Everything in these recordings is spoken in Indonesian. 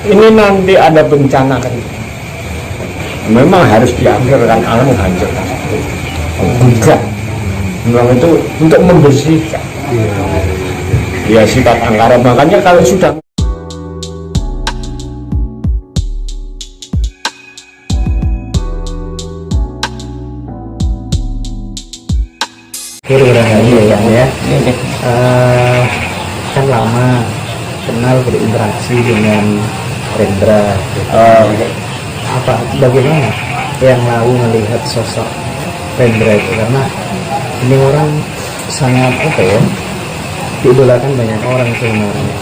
ini nanti ada bencana kan, memang harus dihancurkan, alam menghancurkan. Enggak, memang itu untuk membersihkan. Ya sifat angkara, makanya kalau sudah ya. Kan lama kenal, berinteraksi dengan Rendra. Bagaimana yang lalu melihat sosok Rendra itu, karena ini orang sangat diidolakan banyak orang sebenarnya.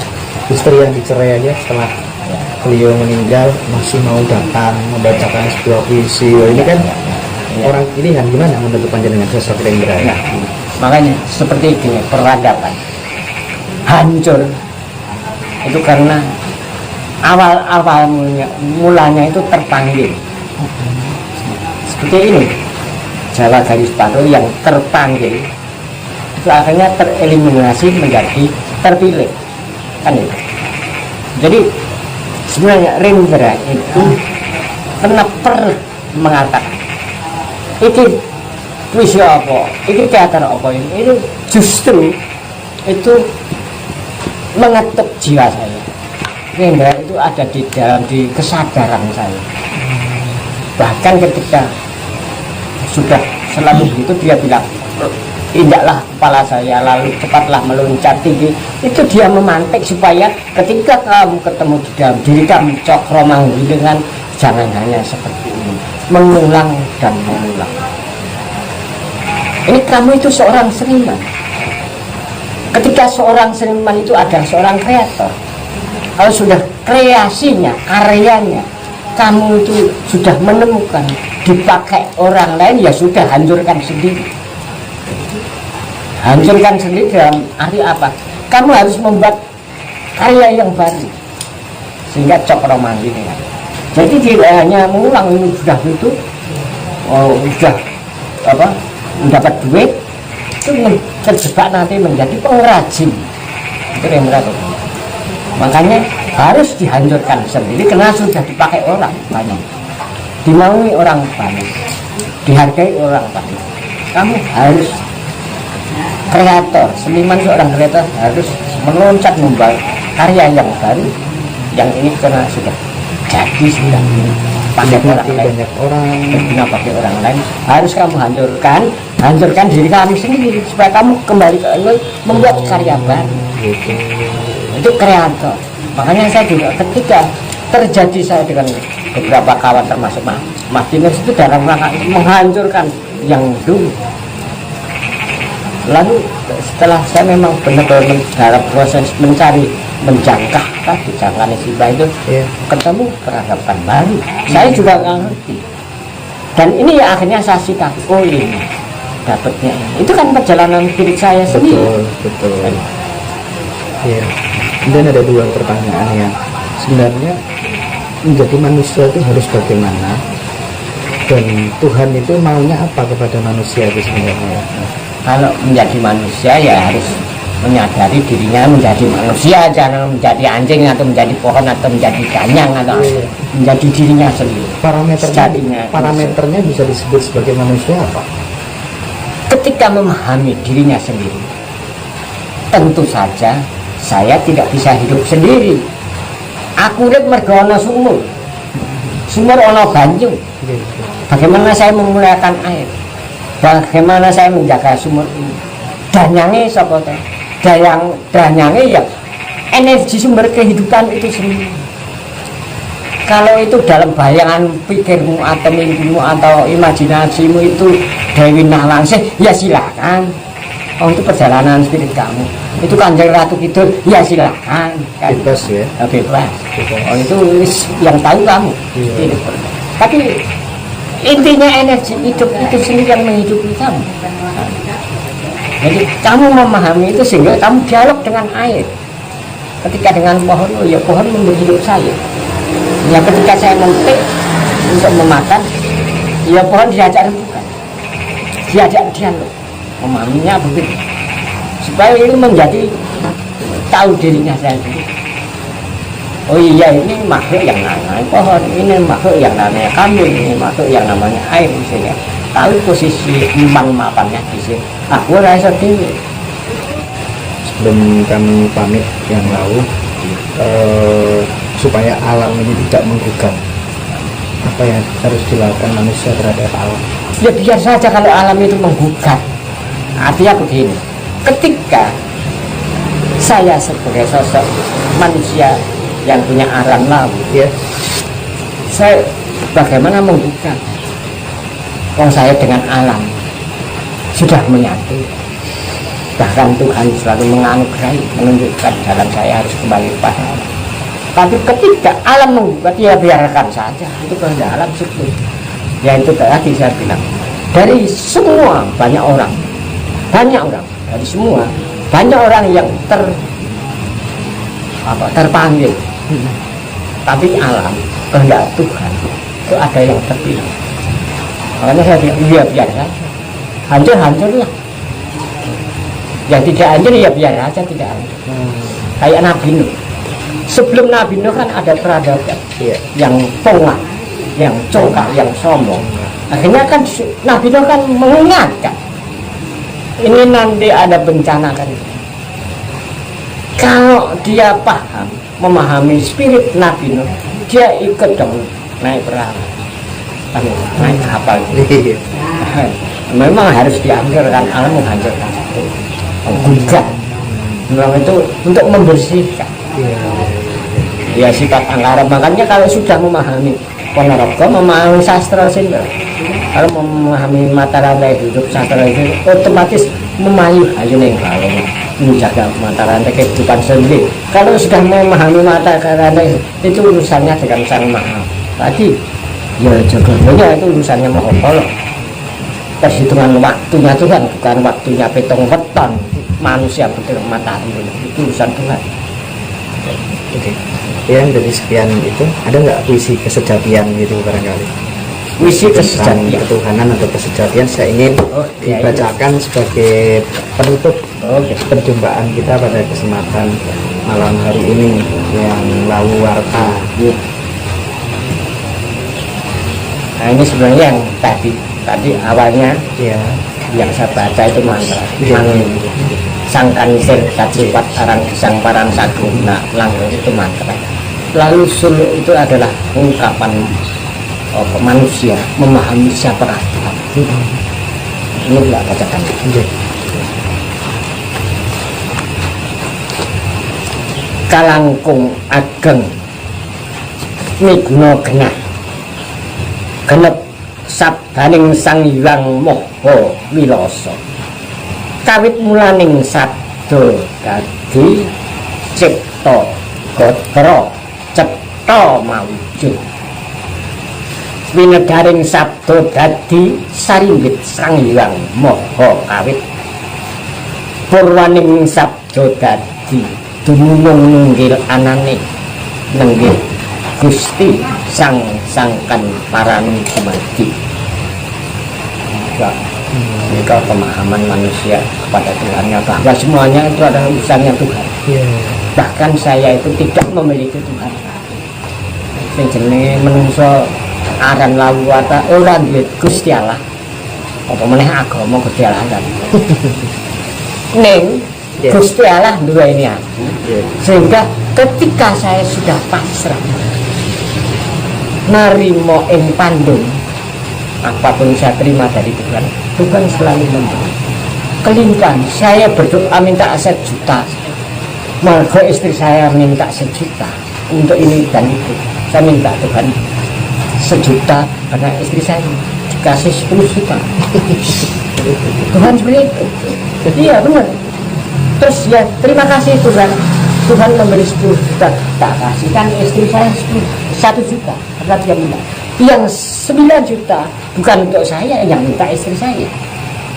Istri yang dicerai aja setelah beliau meninggal masih mau datang membacakan sebuah puisi. Ini kan orang pilihan. Gimana menurut panjenengan sosok Rendra? Nah, makanya seperti ini peradaban hancur itu karena awal mulanya itu terpanggil. Seperti ini Jawa garis baru yang terpanggil itu akhirnya tereliminasi menjadi terpilih, kan itu. Jadi sebenarnya Rendra itu pernah mengatakan ini puisi apa, ini teater apa, ini justru itu mengetuk jiwa saya. Rendra itu ada di kesadaran saya. Bahkan ketika sudah selalu begitu, dia bilang, injaklah kepala saya, lalu cepatlah meloncat tinggi. Itu dia memantik supaya ketika kamu ketemu di dalam diri kamu Cokromanggul dengan jangan hanya seperti ini, mengulang dan mengulang. Ini kamu itu seorang seniman. Ketika seorang seniman itu ada seorang kreator, kalau sudah kreasinya, karyanya, kamu itu sudah menemukan dipakai orang lain, ya sudah, hancurkan sendiri. Hancurkan sendiri dalam arti apa? Kamu harus membuat karya yang baru, sehingga Cokromanggul ini. Jadi tidak hanya mengulang, ini sudah itu, sudah mendapat duit, itu terjebak nanti menjadi pengrajin. Itu yang berat. Makanya harus dihancurkan sendiri karena sudah dipakai orang banyak, dimaui orang banyak, dihargai orang banyak. Kamu harus kreator, seniman, seorang kreator harus meloncat membuat karya yang baru, yang ini karena sudah jadi, sudah pakai orang lain, banyak orang berguna pakai orang lain, harus kamu hancurkan diri kamu sendiri supaya kamu kembali ke Allah membuat karya baru. Itu kreator. Makanya saya juga ketika terjadi saya dengan beberapa kawan termasuk Mas Dimas itu dalam rangka menghancurkan yang dulu. Lalu setelah saya memang benar-benar dalam proses mencari menjangkah tadi jangkaan Siba itu, ketemu peradaban baru. Saya juga nggak ngerti. Dan ini ya akhirnya saya sikat, oh ini dapatnya ini. Itu kan perjalanan hidup saya sendiri. Betul. Ya. Kemudian ada dua pertanyaan yang sebenarnya menjadi manusia itu harus bagaimana, dan Tuhan itu maunya apa kepada manusia itu sebenarnya. Kalau menjadi manusia ya harus menyadari dirinya menjadi manusia, jangan menjadi anjing atau menjadi pohon atau menjadi ganyang atau menjadi dirinya sendiri. Parameternya bisa disebut sebagai manusia apa? Ketika memahami dirinya sendiri, tentu saja saya tidak bisa hidup sendiri. Aku urip mergo ana sumur ana banyu. Bagaimana saya memuliakan air? Bagaimana saya menjaga sumur ini? Danyange sapa teh? Danyange ya energi sumber kehidupan itu sendiri. Kalau itu dalam bayangan pikirmu atau mimpimu atau imajinasimu itu Dewi Nahlangsih, ya silakan. Oh, itu perjalanan spirit kamu. Itu Kanjeng Ratu Kidul, ya silakan. Bebas ya. Bebas. Oh, itu yang tahu kamu. Tapi intinya energi hidup itu sendiri yang menghidupi kamu. Jadi kamu memahami itu sehingga kamu dialog dengan air. Ketika dengan pohon, oh ya pohon memberi hidup saya. Ya ketika saya memetik untuk memakan, ya pohon diajak rembukan, diajak dialog. Memahaminya begitu supaya ini menjadi tahu dirinya saya sendiri. oh iya ini makhluk yang namanya pohon, ini makhluk yang namanya kambing, ini makhluk yang namanya air misalnya. Tahu posisi memang mapannya di sini. Aku rasa dewi. Sebelum kami pamit yang lalu, supaya alam ini tidak menggugat, apa yang harus dilakukan manusia terhadap alam? Ya biar saja kalau alam itu menggugat. Artinya begini, ketika saya sebagai sosok manusia yang punya alam lalu, Ya. saya bagaimana menggugat? Kalau saya dengan alam sudah menyatu, bahkan Tuhan selalu menganugerahi, menunjukkan jalan saya harus kembali kepada alam. Tapi ketika alam menggugat, ya biarkan saja, itu kehendak alam sebelum. Ya itu tadi saya bilang, dari semua banyak orang dari semua banyak orang yang terpanggil, tapi alam kehendak Tuhan itu ada yang terpilih. Makanya saya bilang, ya biar saja, hancur-hancurlah. Yang tidak hancur ya biar saja tidak hancur. Kayak Nabi Nuh. Sebelum Nabi Nuh kan ada peradaban yang pongah, yang congkak, yang sombong. Akhirnya kan Nabi Nuh kan mengingatkan, ini nanti ada bencana kan. Kalau dia paham, memahami spirit Nabi Nuh, dia ikut dong naik perahu, naik kapal. Memang harus dihancurkan, alam menghancurkan, menggugat. Memang itu untuk membersihkan. Ya sifat angkara. Makanya kalau sudah memahami Ponorogo, memahami sastra sini, kalau memahami mata rantai hidup sastra itu otomatis memayu ayo neng kalau menjaga mata rantai kehidupan sendiri. Kalau sudah memahami mata rantai itu urusannya dengan sang maha. Tadi ya jodohnya itu urusannya mau kolok. Perhitungan waktunya Tuhan, bukan waktunya petong weton manusia betul matahari itu urusan Tuhan. Oke. Yang dari sekian itu ada nggak puisi kesejatian gitu barangkali? Puisi Tentang kesejatian ketuhanan atau kesejatian saya ingin dibacakan sebagai penutup perjumpaan kita pada kesempatan malam hari ini yang lalu warta. Nah ini sebenarnya yang tadi awalnya Ya. yang saya baca itu mantra Ya. sang kansir kacipat arang sang parang saguna langgeng itu mantra. Lalu suluk itu adalah ungkapan manusia memahami siapa Tuhan. Ini tidak bacakan. Kalangkung ageng migno genah genep sabdaning sang hyang maha wilasa kawit mulaning sabda dadi cipta gatra cepta mawujud winedaring sabda dadi sarimbit sang hyang maha kawit purwaning sabda dadi dumunung nunggil anane nenggil Gusti sang sangkan parani kumadi. Ini pemahaman manusia kepada Tuhannya bahwa semuanya itu adalah urusannya Tuhan. Bahkan saya itu tidak memiliki Tuhan. Sing jenenge menungso aran lawata ora duwe Gusti Allah. Apa meneh agama Gusti Allah kan. Ning Gusti Allah duweni aku. Sehingga ketika saya sudah pasrah narimo ing pandung apapun saya terima dari Tuhan, Tuhan selalu memberi kelimpahan. Saya berdoa minta 1 juta, marga istri saya minta 1 juta untuk ini dan itu. Saya minta Tuhan 1 juta karena istri saya dikasih 10 juta. Tuhan seperti itu. Iya benar. Terus ya terima kasih Tuhan. Tuhan memberi 10 juta, tak kasihkan istri saya 1 juta karena dia minta. Yang 9 juta bukan untuk saya, yang minta istri saya.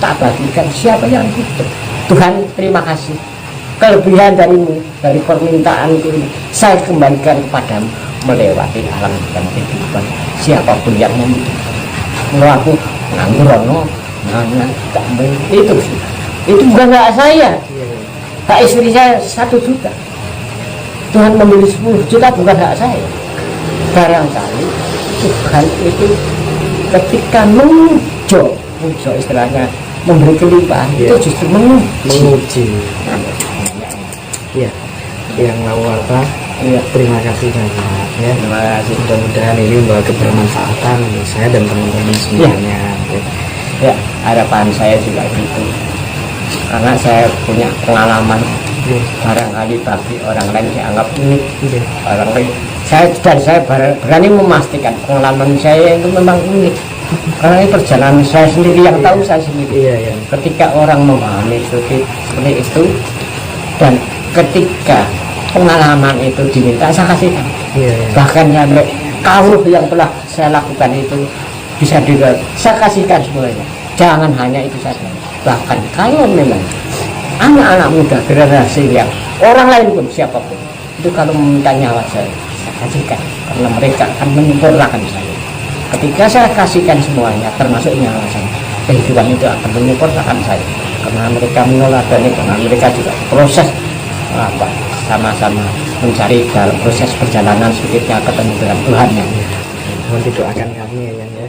Tak bagikan siapa yang butuh. Tuhan terima kasih. Kelebihan darimu, dari permintaanku ini, saya kembalikan kepadamu melewati alam dan kehidupan siapapun yang membutuhkan. Kalau aku nganggur, itu bukan hak saya. Hak istri saya 1 juta. Tuhan memilih 10 juta bukan hak saya. Barangkali Tuhan itu ketika muncul istilahnya memberi kelimpahan, Iya. itu justru menguji. Iya, yang lalu apa? Iya. Terima kasih banyak ya. Terima kasih. Mudah-mudahan ini membawa kebermanfaatan untuk saya dan teman-teman semuanya. Ya, harapan saya juga gitu. Karena saya punya pengalaman, Iya. barangkali bagi orang lain dianggap unik. Iya. Orang lain, saya berani memastikan pengalaman saya itu memang unik. Karena ini perjalanan saya sendiri yang tahu saya sendiri. Iya, iya. Ketika orang memahami seperti itu, dan ketika pengalaman itu diminta, saya kasihkan. Iya, iya. Bahkan sampai kauruh yang telah saya lakukan itu bisa dilihat, saya kasihkan semuanya. Jangan hanya itu saja. Bahkan kalau memang anak-anak muda generasi yang orang lain pun siapapun itu kalau meminta nyawa saya kasihkan, karena mereka akan menyempurnakan saya. Ketika saya kasihkan semuanya termasuk nyawa saya, kehidupan itu akan menyempurnakan saya, karena mereka meneladani, karena mereka juga proses sama-sama mencari dalam proses perjalanan sedikitnya ketemu dengan Tuhan. Mohon didoakan kami ya, Yang ya.